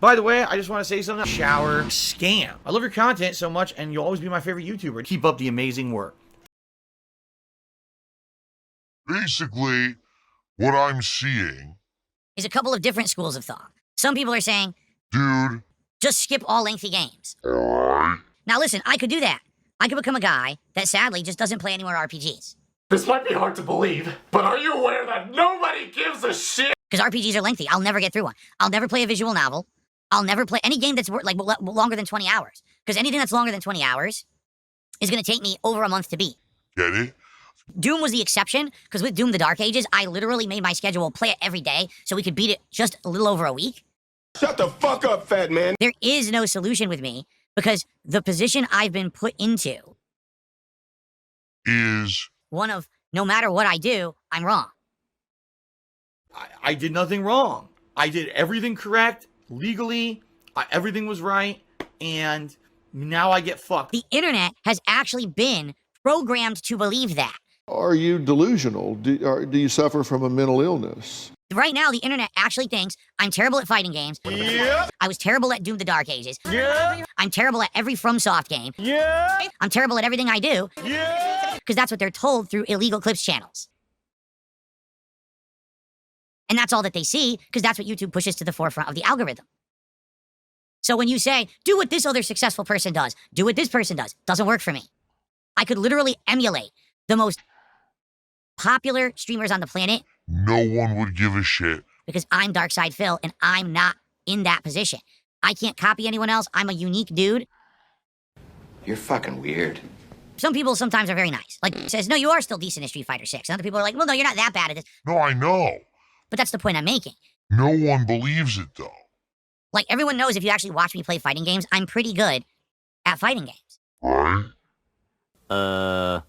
By the way, I just want to say something. Shower scam. I love your content so much, and you'll always be my favorite YouTuber. Keep up the amazing work. Basically, what I'm seeing is a couple of different schools of thought. Some people are saying, dude, just skip all lengthy games. alright. Now listen, I could do that. I could become a guy that sadly just doesn't play any more RPGs. This might be hard to believe, but are you aware that nobody gives a shit? Because RPGs are lengthy. I'll never get through one. I'll never play a visual novel. I'll never play any game that's like longer than 20 hours. Because anything that's longer than 20 hours is going to take me over a month to beat. Get it? Doom was the exception, because with Doom the Dark Ages, I literally made my schedule play it every day so we could beat it just a little over a week. Shut the fuck up, fat man. There is no solution with me, because the position I've been put into Is one of, no matter what I do, I'm wrong. I did nothing wrong. I did everything correct, legally, everything was right, and now I get fucked. The internet has actually been programmed to believe that. Are you delusional? Do you suffer from a mental illness? Right now, the internet actually thinks I'm terrible at fighting games. Yep. I was terrible at Doom the Dark Ages. Yeah. I'm terrible at every FromSoft game. Yeah. I'm terrible at everything I do. Yeah. Because that's what they're told through illegal clips channels. And that's all that they see, because that's what YouTube pushes to the forefront of the algorithm. So when you say, do what this other successful person does, do what this person does, doesn't work for me. I could literally emulate the most popular streamers on the planet. no one would give a shit. Because I'm Darkside Phil, and I'm not in that position. I can't copy anyone else. I'm a unique dude. You're fucking weird. Some people sometimes are very nice. Like, says, no, you are still decent in Street Fighter 6. And other people are like, well, no, you're not that bad at this. No, I know. But that's the point I'm making. No one believes it, though. Like, everyone knows if you actually watch me play fighting games, I'm pretty good at fighting games. Right?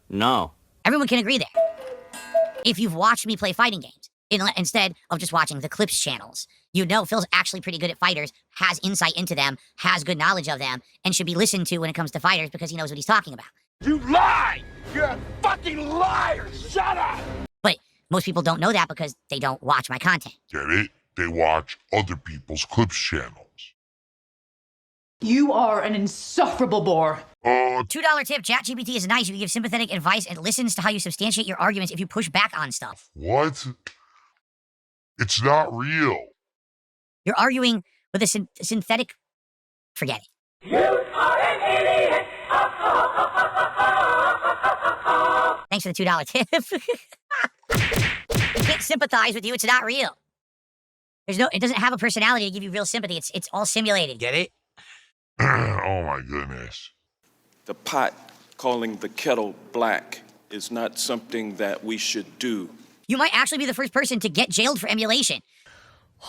No. Everyone can agree there. If you've watched me play fighting games, instead of just watching the clips channels, you know Phil's actually pretty good at fighters, has insight into them, has good knowledge of them, and should be listened to when it comes to fighters because he knows what he's talking about. You lie! You're a fucking liar! Shut up! But most people don't know that because they don't watch my content. Get it? They watch other people's clips channels. You are an insufferable bore. $2 tip, ChatGPT is nice. You give sympathetic advice and listens to how you substantiate your arguments if you push back on stuff. What? It's not real. You're arguing with a synthetic... Forget it. You are an idiot! Thanks for the $2 tip. I can't sympathize with you. It's not real. It doesn't have a personality to give you real sympathy. It's all simulated. Get it? Oh my goodness. The pot calling the kettle black is not something that we should do. You might actually be the first person to get jailed for emulation.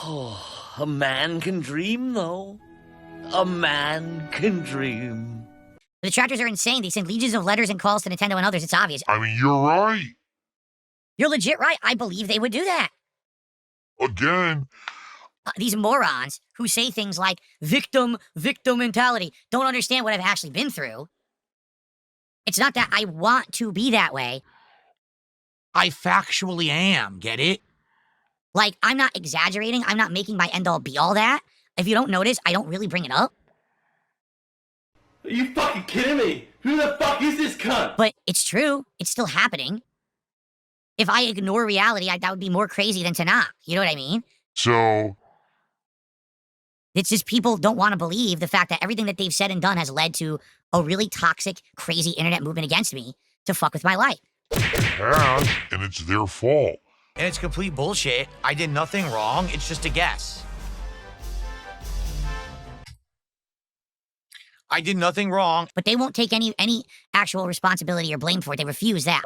Oh, a man can dream, though. A man can dream. The detractors are insane. They send legions of letters and calls to Nintendo and others. It's obvious. I mean, you're right. You're legit right. I believe they would do that. Again. These morons who say things like victim mentality don't understand what I've actually been through. It's not that I want to be that way. I factually am. Get it? Like, I'm not exaggerating. I'm not making my end-all be-all that. If you don't notice, I don't really bring it up. Are you fucking kidding me? Who the fuck is this cunt? But it's true. It's still happening. If I ignore reality, that would be more crazy than to not. You know what I mean? So... It's just people don't want to believe the fact that everything that they've said and done has led to a really toxic, crazy internet movement against me to fuck with my life. It has, and it's their fault. And it's complete bullshit. I did nothing wrong. It's just a guess. I did nothing wrong. But they won't take any actual responsibility or blame for it. They refuse that.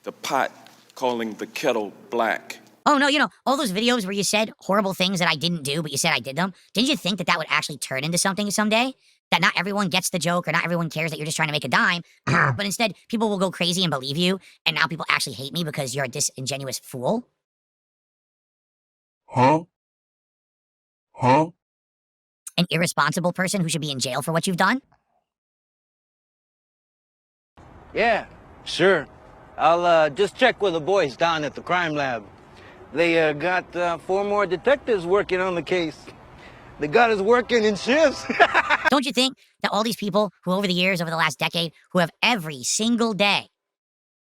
The pot calling the kettle black. Oh, no, all those videos where you said horrible things that I didn't do, but you said I did them. Didn't you think that would actually turn into something someday? That not everyone gets the joke or not everyone cares that you're just trying to make a dime. But instead, people will go crazy and believe you. And now people actually hate me because you're a disingenuous fool. Huh? An irresponsible person who should be in jail for what you've done. Yeah, sure. I'll just check with the boys down at the crime lab. They got 4 more detectives working on the case. They got us working in shifts. Don't you think that all these people who over the years, over the last decade, who have every single day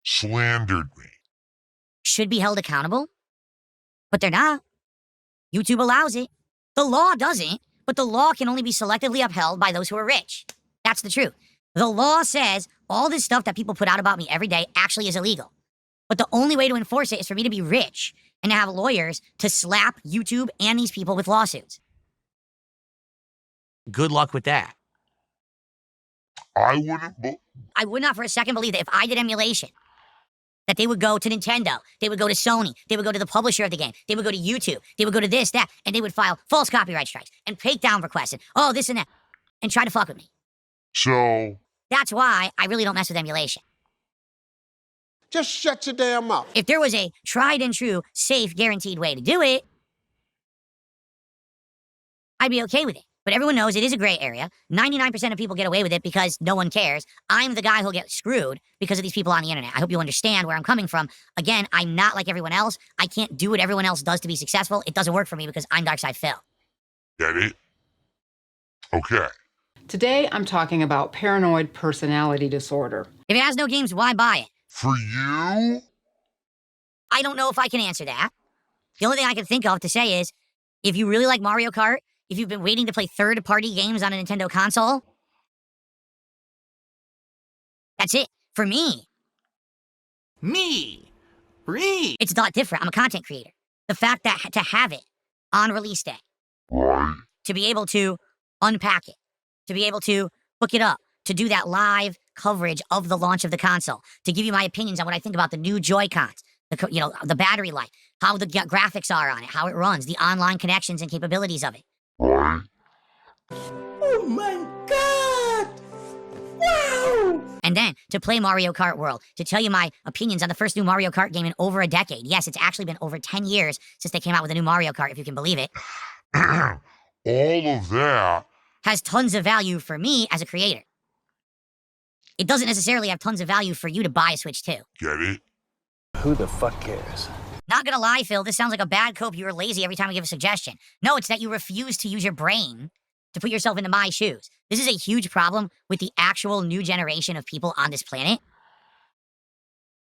Slandered me. should be held accountable? But they're not. YouTube allows it. The law doesn't, but the law can only be selectively upheld by those who are rich. That's the truth. The law says all this stuff that people put out about me every day actually is illegal. But the only way to enforce it is for me to be rich and to have lawyers to slap YouTube and these people with lawsuits. Good luck with that. I wouldn't. I would not for a second believe that if I did emulation, that they would go to Nintendo, they would go to Sony, they would go to the publisher of the game, they would go to YouTube, they would go to this, that, and they would file false copyright strikes and takedown requests and this and that, and try to fuck with me. So. That's why I really don't mess with emulation. Just shut your damn mouth. If there was a tried and true, safe, guaranteed way to do it, I'd be okay with it. But everyone knows it is a gray area. 99% of people get away with it because no one cares. I'm the guy who'll get screwed because of these people on the internet. I hope you understand where I'm coming from. Again, I'm not like everyone else. I can't do what everyone else does to be successful. It doesn't work for me because I'm Darkside Phil. Get it? Okay. Today, I'm talking about paranoid personality disorder. If it has no games, why buy it? For you? I don't know if I can answer that. The only thing I can think of to say is, if you really like Mario Kart, if you've been waiting to play third-party games on a Nintendo console, that's it. For me. Me. Free. It's a lot different. I'm a content creator. The fact that to have it on release day, Right. to be able to unpack it, to be able to hook it up, to do that live coverage of the launch of the console, to give you my opinions on what I think about the new Joy-Cons, the battery life, how the graphics are on it, how it runs, the online connections and capabilities of it. Right. Oh my god! Wow! And then to play Mario Kart World, to tell you my opinions on the first new Mario Kart game in over a decade. Yes, it's actually been over 10 years since they came out with a new Mario Kart, if you can believe it. All of that. Has tons of value for me as a creator. It doesn't necessarily have tons of value for you to buy a Switch 2. Get it? Who the fuck cares? Not gonna lie, Phil, this sounds like a bad cope. You're lazy every time I give a suggestion. No, it's that you refuse to use your brain to put yourself into my shoes. This is a huge problem with the actual new generation of people on this planet.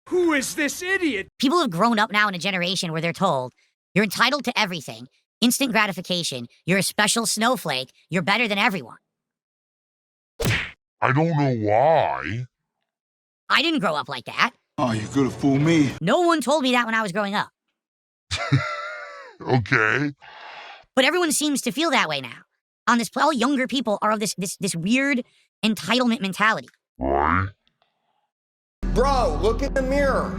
Who is this idiot? People have grown up now in a generation where they're told, you're entitled to everything, instant gratification, you're a special snowflake, you're better than everyone. I don't know why. I didn't grow up like that. Oh, you're gonna fool me. No one told me that when I was growing up. Okay. But everyone seems to feel that way now. On this, all younger people are of this weird entitlement mentality. Right. Bro, look in the mirror.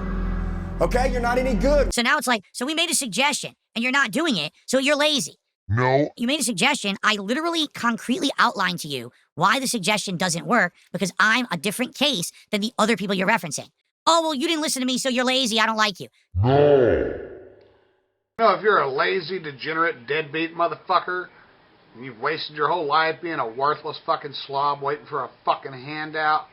Okay, you're not any good. So now it's like, so we made a suggestion, and you're not doing it, so you're lazy. No. You made a suggestion, I literally concretely outlined to you why the suggestion doesn't work, because I'm a different case than the other people you're referencing. Oh, well, you didn't listen to me, so you're lazy, I don't like you. No. You know, if you're a lazy, degenerate, deadbeat motherfucker, and you've wasted your whole life being a worthless fucking slob waiting for a fucking handout,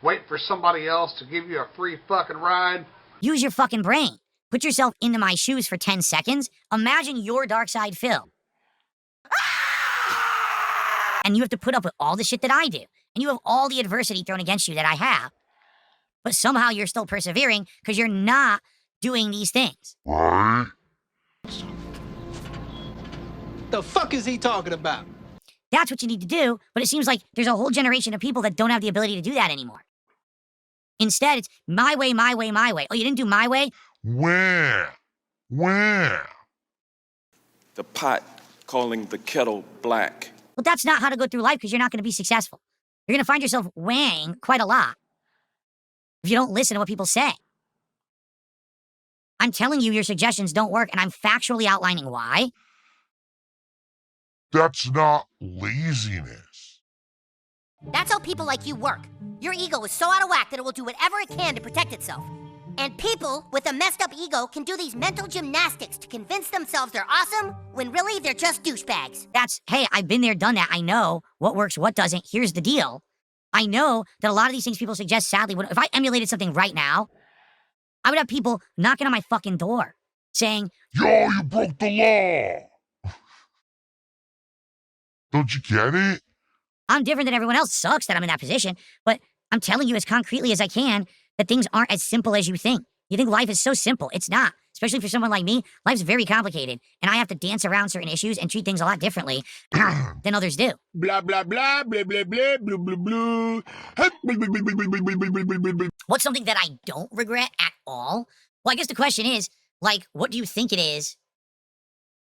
waiting for somebody else to give you a free fucking ride. Use your fucking brain. Put yourself into my shoes for 10 seconds. Imagine your Darkside Phil. And you have to put up with all the shit that I do. And you have all the adversity thrown against you that I have. But somehow you're still persevering because you're not doing these things. Right. The fuck is he talking about? That's what you need to do, but it seems like there's a whole generation of people that don't have the ability to do that anymore. Instead, it's my way, my way, my way. Oh, you didn't do my way? Where? Where? The pot calling the kettle black. Well, that's not how to go through life because you're not going to be successful. You're going to find yourself weighing quite a lot if you don't listen to what people say. I'm telling you your suggestions don't work, and I'm factually outlining why. That's not laziness. That's how people like you work. Your ego is so out of whack that it will do whatever it can to protect itself. And people with a messed up ego can do these mental gymnastics to convince themselves they're awesome when really they're just douchebags. Hey, I've been there, done that. I know what works, what doesn't. Here's the deal. I know that a lot of these things people suggest, sadly, if I emulated something right now, I would have people knocking on my fucking door saying, Yo, you broke the law. Don't you get it? I'm different than everyone else. Sucks that I'm in that position, but I'm telling you as concretely as I can that things aren't as simple as you think. You think life is so simple. It's not. Especially for someone like me, life's very complicated, and I have to dance around certain issues and treat things a lot differently than others do. Blah, blah, blah, blah, blah, blah, blah, blah, blah. What's something that I don't regret at all? Well, I guess the question is, like, what do you think it is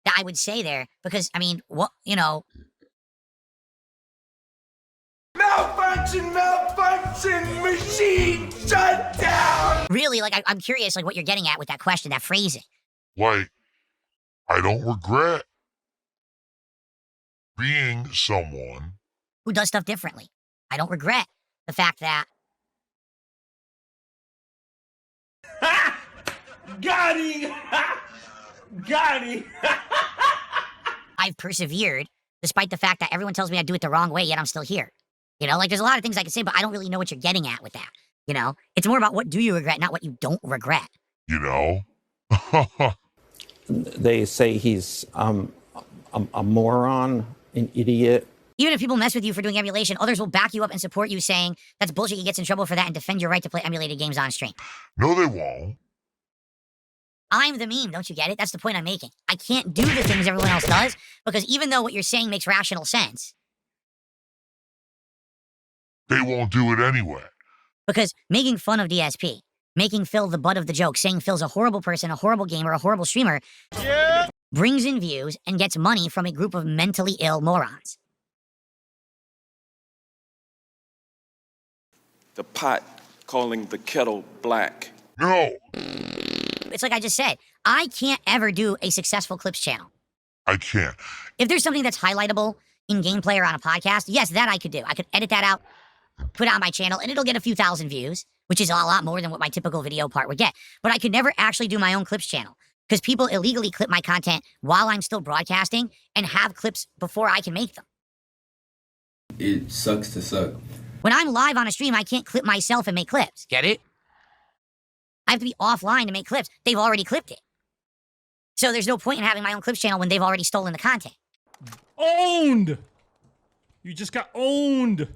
that I would say there? Because, I mean, what, you know... Malfunction, machine, shut down! Really, like, I'm curious, like, what you're getting at with that question, that phrasing. Like, I don't regret being someone Who does stuff differently. I don't regret the fact that... Got him! Got him! I've persevered, despite the fact that everyone tells me I do it the wrong way, yet I'm still here. You know, like, there's a lot of things I could say, but I don't really know what you're getting at with that. You know? It's more about what do you regret, not what you don't regret. you know? They say he's a moron, an idiot. Even if people mess with you for doing emulation, others will back you up and support you saying that's bullshit, you get in trouble for that, and defend your right to play emulated games on stream. No, they won't. I'm the meme, don't you get it? That's the point I'm making. I can't do the things everyone else does, because even though what you're saying makes rational sense... They won't do it anyway. Because making fun of DSP, making Phil the butt of the joke, saying Phil's a horrible person, a horrible gamer, a horrible streamer, brings in views and gets money from a group of mentally ill morons. The pot calling the kettle black. No, It's like I just said, I can't ever do a successful clips channel. I can't. If there's something that's highlightable in gameplay or on a podcast, yes, that I could do. I could edit that out, put it on my channel, and it'll get a few thousand views, which is a lot more than what my typical video part would get. But I could never actually do my own clips channel because people illegally clip my content while I'm still broadcasting and have clips before I can make them. It sucks to suck. When I'm live on a stream, I can't clip myself and make clips. Get it? I have to be offline to make clips. They've already clipped it. So there's no point in having my own clips channel when they've already stolen the content. Owned! You just got owned.